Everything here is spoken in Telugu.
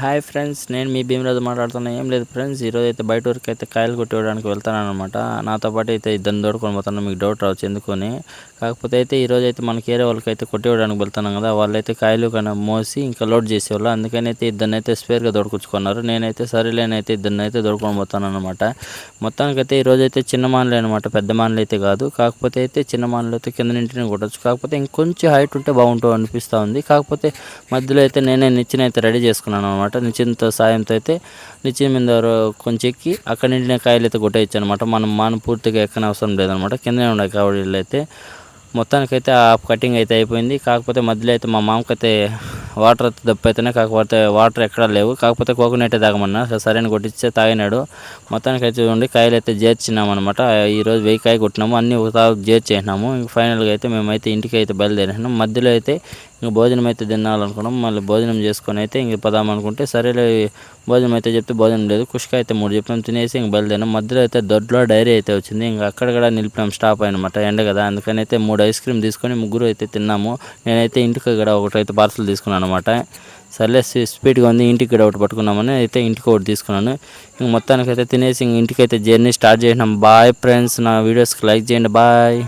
హాయ్ ఫ్రెండ్స్, నేను మీ భీమరాజు మాట్లాడుతున్నా. ఏం లేదు ఫ్రెండ్స్, ఈరోజు అయితే బయట వరకు అయితే కాయలు కొట్టేయడానికి వెళ్తాను అనమాట. నాతో పాటు అయితే ఇద్దరిని తోడుకొని పోతాను. మీకు డౌట్ రావచ్చు ఎందుకని. కాకపోతే అయితే ఈరోజు అయితే మనకి ఏరే వాళ్ళకి అయితే కొట్టేయడానికి వెళ్తున్నాం కదా, వాళ్ళైతే కాయలు కన్నా మోసి ఇంకా లోడ్ చేసేవాళ్ళు. అందుకని అయితే ఇద్దరిని అయితే స్పేర్గా దొడుకొచ్చుకున్నారు. నేనైతే సరేలేనైతే ఇద్దరిని అయితే దొడుకొని పోతాను అనమాట. మొత్తానికైతే ఈరోజు అయితే చిన్న మానలే అనమాట, పెద్ద మానలు అయితే కాదు. కాకపోతే అయితే చిన్న మానలు అయితే కింద నింటిని కొట్టచ్చు. కాకపోతే ఇంకొంచెం హైట్ ఉంటే బాగుంటుంది అనిపిస్తూ ఉంది. కాకపోతే మధ్యలో అయితే నేనే నిచ్చెన అయితే రెడీ చేసుకున్నాను అనమాట. నిచ్చెనతో సాయంతో అయితే నిచ్చెన మీద కొంచెం ఎక్కి అక్కడ నిండిన కాయలు అయితే కొట్టేయచ్చు అనమాట. మనం పూర్తిగా ఎక్కనవసరం లేదనమాట. కిందనే ఉన్నాయి కావడీలు అయితే. మొత్తానికైతే ఆ కటింగ్ అయితే అయిపోయింది. కాకపోతే మధ్యలో అయితే మా మామకైతే వాటర్ అయితే దప్పైతేనే, కాకపోతే వాటర్ ఎక్కడా లేవు. కాకపోతే కోకోనట్ తాగమన్నా సరైన కొట్టించే తాగినాడు. మొత్తానికైతే చూడండి కాయలు అయితే చేర్చినామన్నమాట. ఈరోజు 1000 కాయ కొట్టినాము, అన్నీ ఒక తాగు చేర్చేసినాము. ఇంక ఫైనల్గా అయితే మేమైతే ఇంటికి అయితే బయలుదేరినాము. మధ్యలో అయితే ఇంక భోజనం అయితే తినాలనుకున్నాం. మళ్ళీ భోజనం చేసుకొని అయితే ఇంక పదామనుకుంటే సరేలే భోజనం అయితే చెప్తే భోజనం లేదు. కుష్క అయితే 3 చెప్పినాం, తినేసి ఇంక బయలుదేరినాం. మధ్యలో అయితే దొడ్లో డైరీ అయితే వచ్చింది. ఇంకా అక్కడ కూడా నిలిపినాం, స్టాప్ అయినమాట. ఎండ కదా, అందుకని అయితే 3 ఐస్ క్రీమ్ తీసుకొని ముగ్గురు అయితే తిన్నాము. నేనైతే ఇంటికి కూడా ఒకటైతే పార్సల్ తీసుకున్నాను అనమాట. సర్లే స్పీడ్గా ఉంది, ఇంటికి కూడా ఒకటి పట్టుకున్నామని అయితే ఇంటికి ఒకటి తీసుకున్నాను. ఇంక మొత్తానికైతే తినేసి ఇంక ఇంటికి అయితే జర్నీ స్టార్ట్ చేసినాం. బాయ్ ఫ్రెండ్స్, నా వీడియోస్కి లైక్ చేయండి. బాయ్.